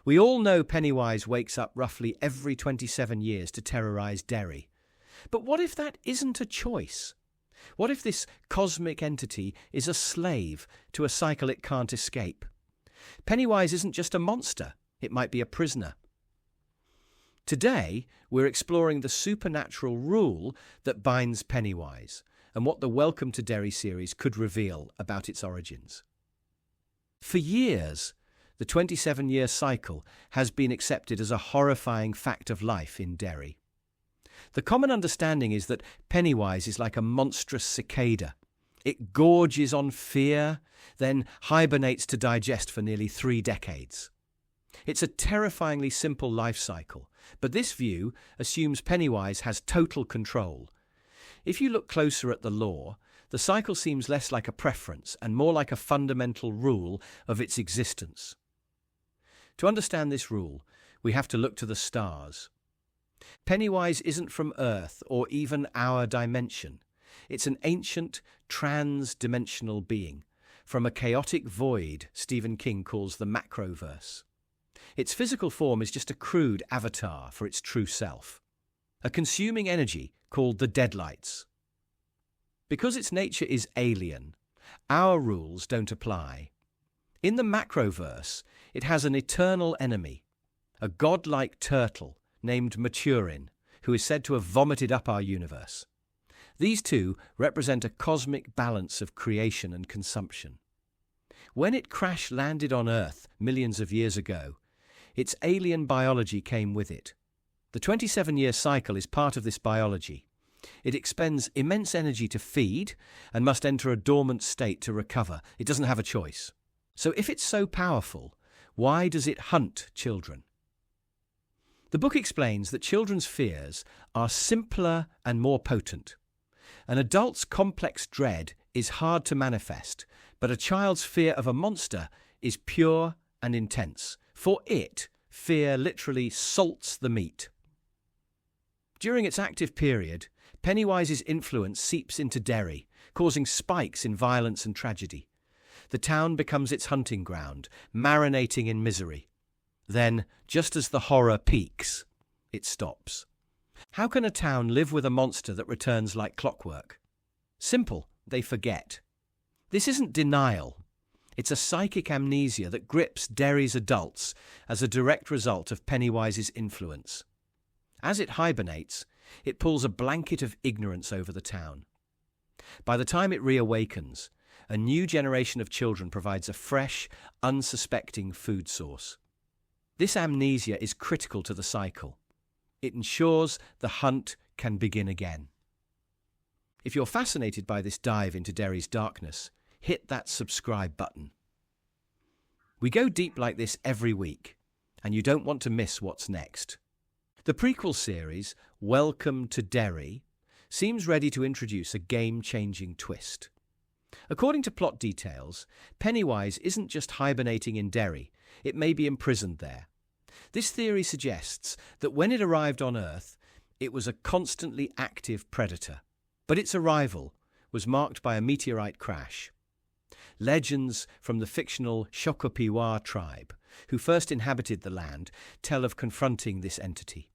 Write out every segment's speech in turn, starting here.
We all know Pennywise wakes up roughly every 27 years to terrorize Derry. But what if that isn't a choice? What if this cosmic entity is a slave to a cycle it can't escape? Pennywise isn't just a monster, it might be a prisoner. Today, we're exploring the supernatural rule that binds Pennywise and what the Welcome to Derry series could reveal about its origins. For years, the 27-year cycle has been accepted as a horrifying fact of life in Derry. The common understanding is that Pennywise is like a monstrous cicada. It gorges on fear, then hibernates to digest for nearly 3 decades. It's a terrifyingly simple life cycle, but this view assumes Pennywise has total control. If you look closer at the lore, the cycle seems less like a preference and more like a fundamental rule of its existence. To understand this rule, we have to look to the stars. Pennywise isn't from Earth or even our dimension. It's an ancient, trans-dimensional being, from a chaotic void Stephen King calls the macroverse. Its physical form is just a crude avatar for its true self, a consuming energy called the deadlights. Because its nature is alien, our rules don't apply. In the macroverse, it has an eternal enemy, a godlike turtle named Maturin, who is said to have vomited up our universe. These two represent a cosmic balance of creation and consumption. When it crash-landed on Earth millions of years ago, its alien biology came with it. The 27-year cycle is part of this biology. It expends immense energy to feed and must enter a dormant state to recover. It doesn't have a choice. So if it's so powerful, why does it hunt children? The book explains that children's fears are simpler and more potent. An adult's complex dread is hard to manifest, but a child's fear of a monster is pure and intense. For it, fear literally salts the meat. During its active period, Pennywise's influence seeps into Derry, causing spikes in violence and tragedy. The town becomes its hunting ground, marinating in misery. Then, just as the horror peaks, it stops. How can a town live with a monster that returns like clockwork? Simple, they forget. This isn't denial. It's a psychic amnesia that grips Derry's adults as a direct result of Pennywise's influence. As it hibernates, it pulls a blanket of ignorance over the town. By the time it reawakens, a new generation of children provides a fresh, unsuspecting food source. This amnesia is critical to the cycle. It ensures the hunt can begin again. If you're fascinated by this dive into Derry's darkness, hit that subscribe button. We go deep like this every week, and you don't want to miss what's next. The prequel series, Welcome to Derry, seems ready to introduce a game-changing twist. According to plot details, Pennywise isn't just hibernating in Derry, it may be imprisoned there. This theory suggests that when it arrived on Earth, it was a constantly active predator, but its arrival was marked by a meteorite crash. Legends from the fictional Shokopiwa tribe, who first inhabited the land, tell of confronting this entity.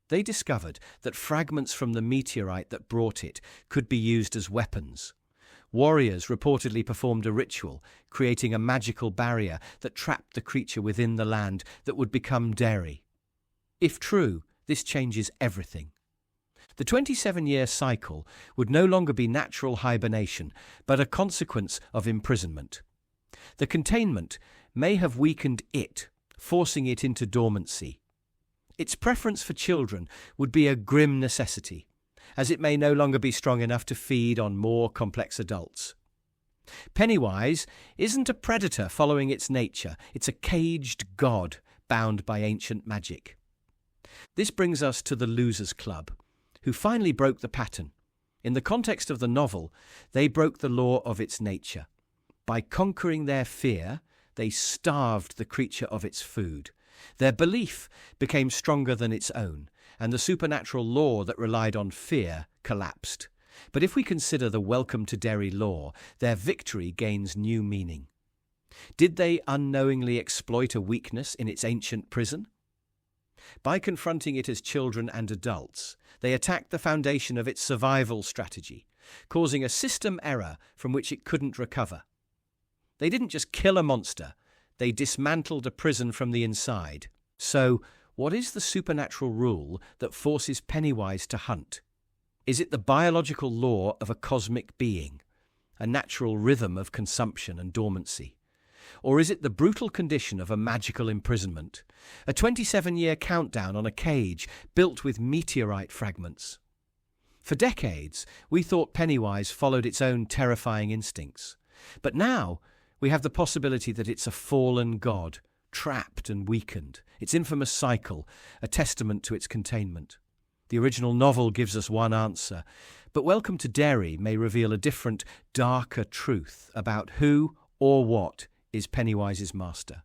They discovered that fragments from the meteorite that brought it could be used as weapons. Warriors reportedly performed a ritual, creating a magical barrier that trapped the creature within the land that would become Derry. If true, this changes everything. The 27-year cycle would no longer be natural hibernation, but a consequence of imprisonment. The containment may have weakened it, forcing it into dormancy. Its preference for children would be a grim necessity, as it may no longer be strong enough to feed on more complex adults. Pennywise isn't a predator following its nature, it's a caged god bound by ancient magic. This brings us to the Losers Club, who finally broke the pattern. In the context of the novel, they broke the law of its nature. By conquering their fear, they starved the creature of its food. Their belief became stronger than its own, and the supernatural law that relied on fear collapsed. But if we consider the Welcome to Derry lore, their victory gains new meaning. Did they unknowingly exploit a weakness in its ancient prison? By confronting it as children and adults, they attacked the foundation of its survival strategy, causing a system error from which it couldn't recover. They didn't just kill a monster, they dismantled a prison from the inside. So, what is the supernatural rule that forces Pennywise to hunt? Is it the biological law of a cosmic being, a natural rhythm of consumption and dormancy? Or is it the brutal condition of a magical imprisonment, a 27-year countdown on a cage built with meteorite fragments? For decades, we thought Pennywise followed its own terrifying instincts. But now, we have the possibility that it's a fallen god, trapped and weakened, its infamous cycle, a testament to its containment. The original novel gives us one answer, but Welcome to Derry may reveal a different, darker truth about who or what is Pennywise's master.